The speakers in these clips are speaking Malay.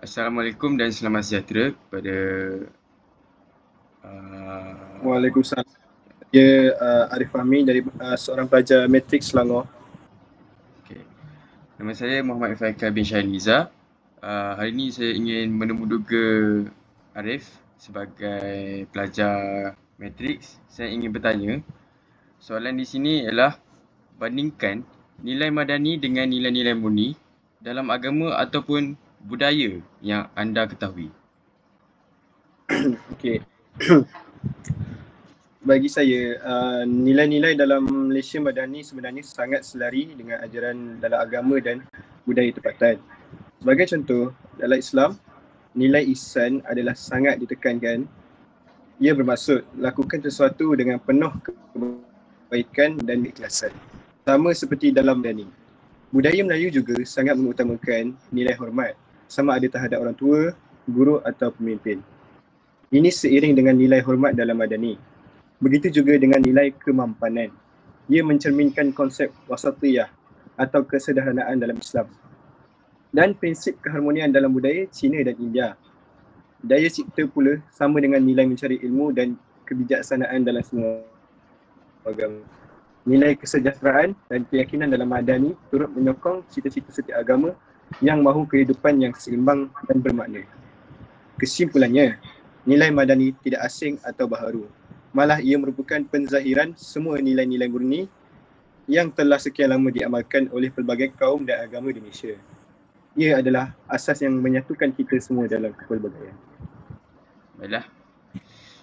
Assalamualaikum dan selamat sejahtera kepada uh, Waalaikumsalam. Saya Arif Fahmi dari seorang pelajar Matrik Selangor. okay. Nama saya Muhammad Faikal bin Syahliza. Hari ini saya ingin menemuduga Arif sebagai pelajar Matrix. Saya ingin bertanya, soalan di sini ialah bandingkan nilai madani dengan nilai-nilai murni dalam agama ataupun budaya yang anda ketahui. Okey. Bagi saya, nilai-nilai dalam Malaysia Madani sebenarnya sangat selari dengan ajaran dalam agama dan budaya tempatan. Sebagai contoh, dalam Islam, nilai ihsan adalah sangat ditekankan. Ia bermaksud lakukan sesuatu dengan penuh kebaikan dan keikhlasan. Sama seperti dalam Madani. Budaya Melayu juga sangat mengutamakan nilai hormat, sama ada terhadap orang tua, guru atau pemimpin. Ini seiring dengan nilai hormat dalam Madani. Begitu juga dengan nilai kemampanan. Ia mencerminkan konsep wasatiyah atau kesederhanaan dalam Islam. Dan prinsip keharmonian dalam budaya Cina dan India. Daya cipta pula sama dengan nilai mencari ilmu dan kebijaksanaan dalam semua agama. Nilai kesejahteraan dan keyakinan dalam Madani turut menyokong cita-cita setiap agama yang mahu kehidupan yang seimbang dan bermakna. Kesimpulannya, nilai Madani tidak asing atau baharu. Malah ia merupakan penzahiran semua nilai-nilai murni yang telah sekian lama diamalkan oleh pelbagai kaum dan agama di Malaysia. Ia adalah asas yang menyatukan kita semua dalam kepelbagaian. Baiklah,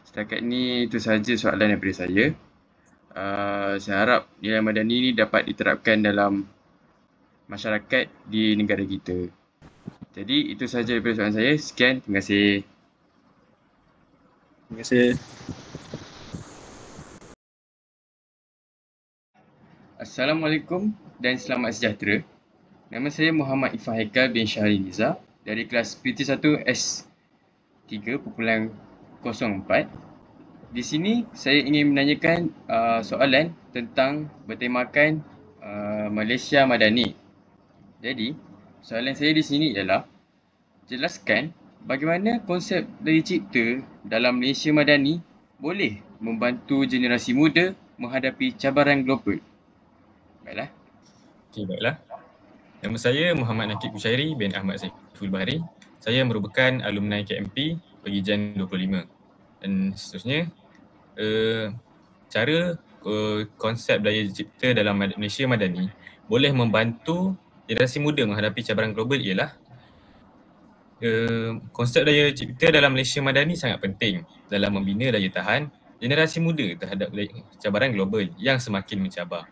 setakat ini itu sahaja soalan daripada saya. Saya harap nilai madani ini dapat diterapkan dalam masyarakat di negara kita. Jadi itu sahaja daripada soalan saya. Sekian, terima kasih. Terima kasih. Assalamualaikum dan selamat sejahtera. Nama saya Muhammad Ifah Haikal bin Syahliza dari kelas PT1S 3.04. Di sini saya ingin menanyakan soalan tentang bertemakan Malaysia Madani. Jadi, soalan saya di sini ialah jelaskan bagaimana konsep daya cipta dalam Malaysia Madani boleh membantu generasi muda menghadapi cabaran global. Baiklah. Okey, baiklah. Nama saya Muhammad Nakib Kushairi bin Ahmad Saiful Bahari. Saya merupakan alumni KMP Pergijan 25. Dan seterusnya, cara konsep daya cipta dalam Malaysia Madani boleh membantu generasi muda menghadapi cabaran global ialah konsep daya cipta dalam Malaysia Madani sangat penting dalam membina daya tahan generasi muda terhadap cabaran global yang semakin mencabar.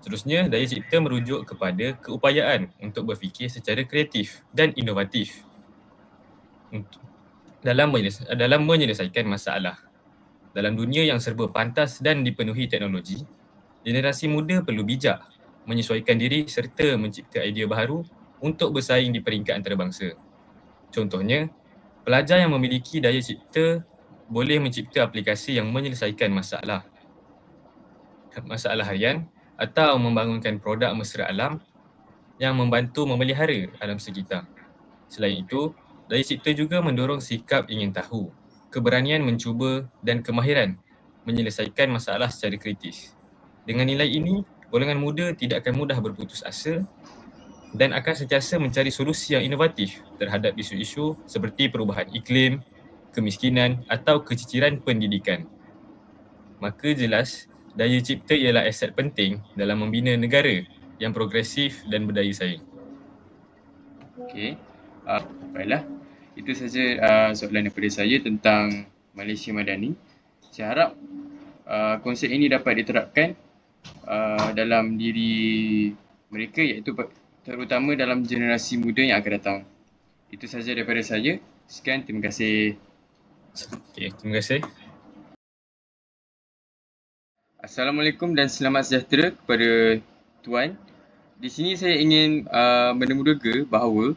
Seterusnya, daya cipta merujuk kepada keupayaan untuk berfikir secara kreatif dan inovatif dalam menyelesaikan masalah. Dalam dunia yang serba pantas dan dipenuhi teknologi, generasi muda perlu bijak menyesuaikan diri serta mencipta idea baharu untuk bersaing di peringkat antarabangsa. Contohnya, pelajar yang memiliki daya cipta boleh mencipta aplikasi yang menyelesaikan masalah harian atau membangunkan produk mesra alam yang membantu memelihara alam sekitar. Selain itu, daya cipta juga mendorong sikap ingin tahu, keberanian mencuba dan kemahiran menyelesaikan masalah secara kritis. Dengan nilai ini, golongan muda tidak akan mudah berputus asa dan akan sentiasa mencari solusi yang inovatif terhadap isu-isu seperti perubahan iklim, kemiskinan atau keciciran pendidikan. Maka jelas, daya cipta ialah aset penting dalam membina negara yang progresif dan berdaya saing. Okey. Baiklah. Itu saja soalan daripada saya tentang Malaysia Madani. Saya harap konsep ini dapat diterapkan dalam diri mereka, iaitu terutama dalam generasi muda yang akan datang. Itu saja daripada saya. Sekian, terima kasih. Okey, terima kasih. Assalamualaikum dan selamat sejahtera kepada Tuan. Di sini saya ingin menemuduga bahawa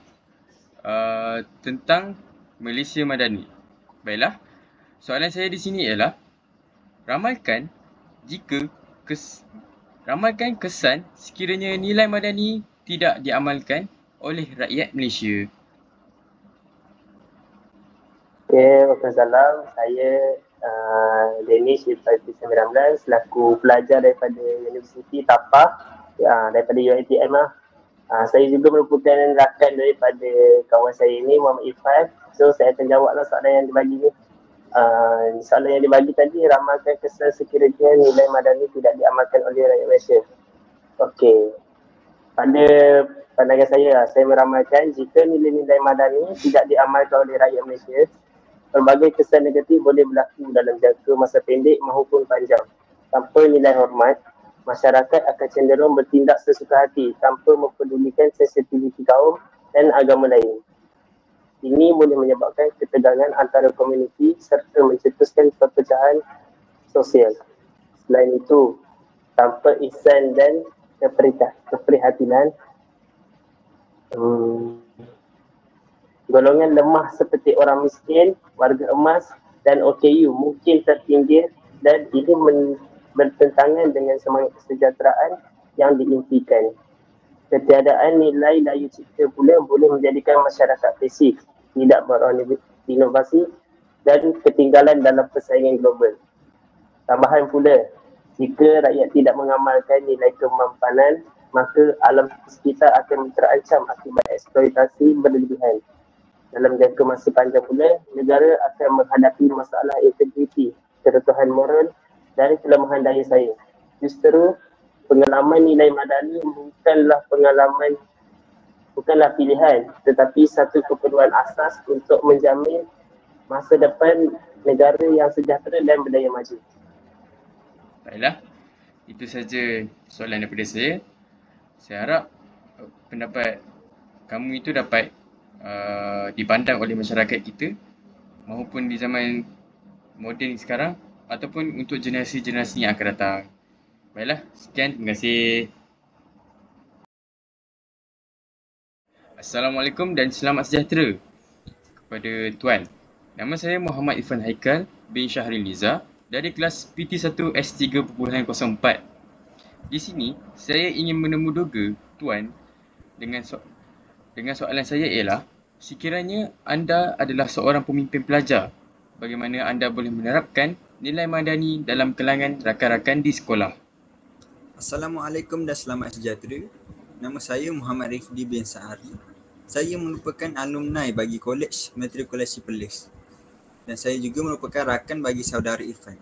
tentang Malaysia Madani. Baiklah, soalan saya di sini ialah ramalkan kesan sekiranya nilai madani tidak diamalkan oleh rakyat Malaysia. Okay, Waalaikumsalam. Saya Danish daripada 19 selaku pelajar daripada Universiti Tapah daripada UiTM lah. Saya juga merupakan rakan daripada kawan saya ini, Muhammad Irfan. So saya akan jawablah soalan yang dibagi ni. Soalan yang dibagi tadi, ramalkan kesan sekiranya nilai madani tidak diamalkan oleh rakyat Malaysia. Okey. Pada pandangan saya meramalkan jika nilai-nilai madani tidak diamalkan oleh rakyat Malaysia, pelbagai kesan negatif boleh berlaku dalam jangka masa pendek maupun panjang. Tanpa nilai hormat, masyarakat akan cenderung bertindak sesuka hati tanpa mempedulikan sensitiviti kaum dan agama lain. Ini boleh menyebabkan ketegangan antara komuniti serta mencetuskan perpecahan sosial. Selain itu, tanpa ihsan dan keprihatinan, golongan lemah seperti orang miskin, warga emas dan OKU mungkin terpinggir dan ini bertentangan dengan semangat kesejahteraan yang diimpikan. Ketiadaan nilai daya cipta pula boleh menjadikan masyarakat pasif, tidak berinovasi dan ketinggalan dalam persaingan global. Tambahan pula, jika rakyat tidak mengamalkan nilai kemampanan, maka alam sekitar akan terancam akibat eksploitasi berlebihan. Dalam jangka masa panjang pula, negara akan menghadapi masalah integriti, kerutuhan moral dan kelemahan daya saing. Justru pengalaman nilai madani bukanlah pilihan, tetapi satu keperluan asas untuk menjamin masa depan negara yang sejahtera dan berdaya maju. Baiklah, itu saja soalan daripada saya. Saya harap pendapat kamu itu dapat dipandang oleh masyarakat kita maupun di zaman moden sekarang ataupun untuk generasi-generasi yang akan datang. Baiklah, sekian. Terima kasih. Assalamualaikum dan selamat sejahtera kepada Tuan. Nama saya Muhammad Irfan Haikal bin Syahril Niza dari kelas PT1 S3.04. Di sini, saya ingin menemuduga Tuan dengan soalan saya ialah, sekiranya anda adalah seorang pemimpin pelajar, bagaimana anda boleh menerapkan nilai madani dalam kalangan rakan-rakan di sekolah? Assalamualaikum dan selamat sejahtera. Nama saya Muhammad Rifdi bin Sahari. Saya merupakan alumni bagi Kolej Matrikulasi Perlis. Dan saya juga merupakan rakan bagi saudara Irfan.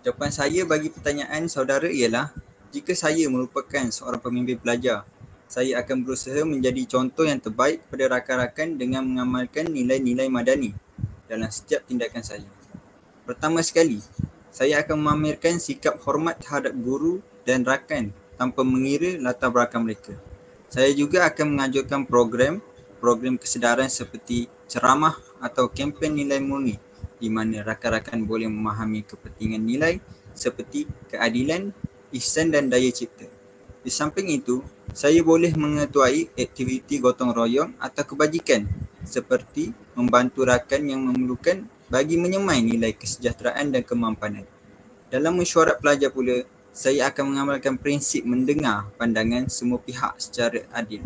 Jawapan saya bagi pertanyaan saudara ialah, jika saya merupakan seorang pemimpin pelajar, saya akan berusaha menjadi contoh yang terbaik kepada rakan-rakan dengan mengamalkan nilai-nilai madani dalam setiap tindakan saya. Pertama sekali, saya akan memamerkan sikap hormat terhadap guru dan rakan tanpa mengira latar belakang mereka. Saya juga akan mengajukan program kesedaran seperti ceramah atau kempen nilai murni di mana rakan-rakan boleh memahami kepentingan nilai seperti keadilan, ihsan dan daya cipta. Di samping itu, saya boleh mengetuai aktiviti gotong royong atau kebajikan seperti membantu rakan yang memerlukan bagi menyemai nilai kesejahteraan dan kemampanan. Dalam mesyuarat pelajar pula, saya akan mengamalkan prinsip mendengar pandangan semua pihak secara adil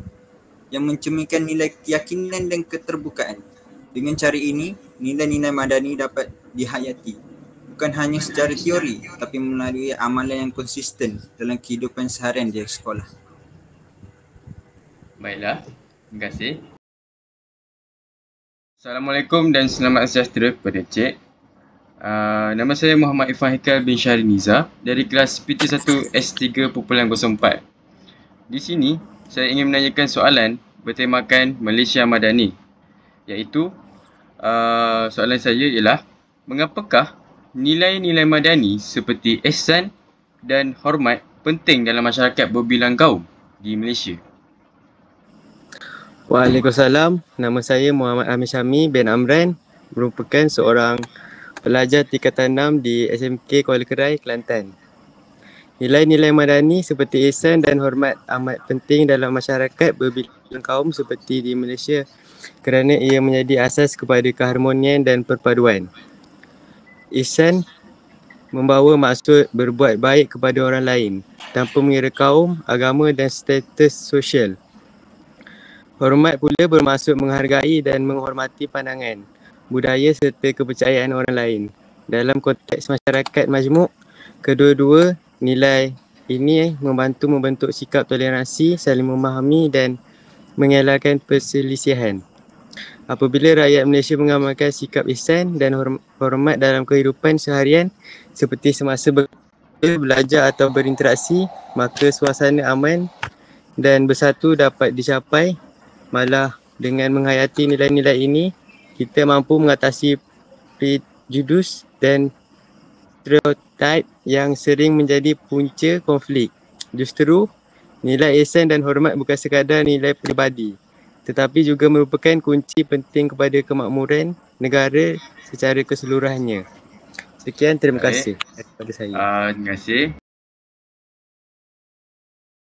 yang mencerminkan nilai keyakinan dan keterbukaan. Dengan cara ini, nilai-nilai madani dapat dihayati bukan hanya secara teori tapi melalui amalan yang konsisten dalam kehidupan seharian di sekolah. Baiklah, terima kasih. Assalamualaikum dan selamat sejahtera kepada Cik. Nama saya Muhammad Irfan Haikal bin Syahril Niza dari kelas PT1 S3.04. Di sini, saya ingin menanyakan soalan bertemakan Malaysia Madani, iaitu soalan saya ialah, mengapakah nilai-nilai madani seperti ihsan dan hormat penting dalam masyarakat berbilang kaum di Malaysia? Waalaikumsalam. Nama saya Muhammad Ahmad Syami bin Amran, merupakan seorang pelajar tingkatan 6 di SMK Kuala Kerai, Kelantan. Nilai-nilai madani seperti ihsan dan hormat amat penting dalam masyarakat berbilang kaum seperti di Malaysia kerana ia menjadi asas kepada keharmonian dan perpaduan. Ihsan membawa maksud berbuat baik kepada orang lain tanpa mengira kaum, agama dan status sosial. Hormat pula bermaksud menghargai dan menghormati pandangan, budaya serta kepercayaan orang lain. Dalam konteks masyarakat majmuk, kedua-dua nilai ini membantu membentuk sikap toleransi, saling memahami dan mengelakkan perselisihan. Apabila rakyat Malaysia mengamalkan sikap ihsan dan hormat dalam kehidupan seharian seperti semasa belajar atau berinteraksi, maka suasana aman dan bersatu dapat dicapai. Malah dengan menghayati nilai-nilai ini, kita mampu mengatasi prejudis dan stereotip yang sering menjadi punca konflik. Justru, nilai ihsan dan hormat bukan sekadar nilai peribadi, tetapi juga merupakan kunci penting kepada kemakmuran negara secara keseluruhannya. Sekian, terima kasih daripada saya. Terima kasih.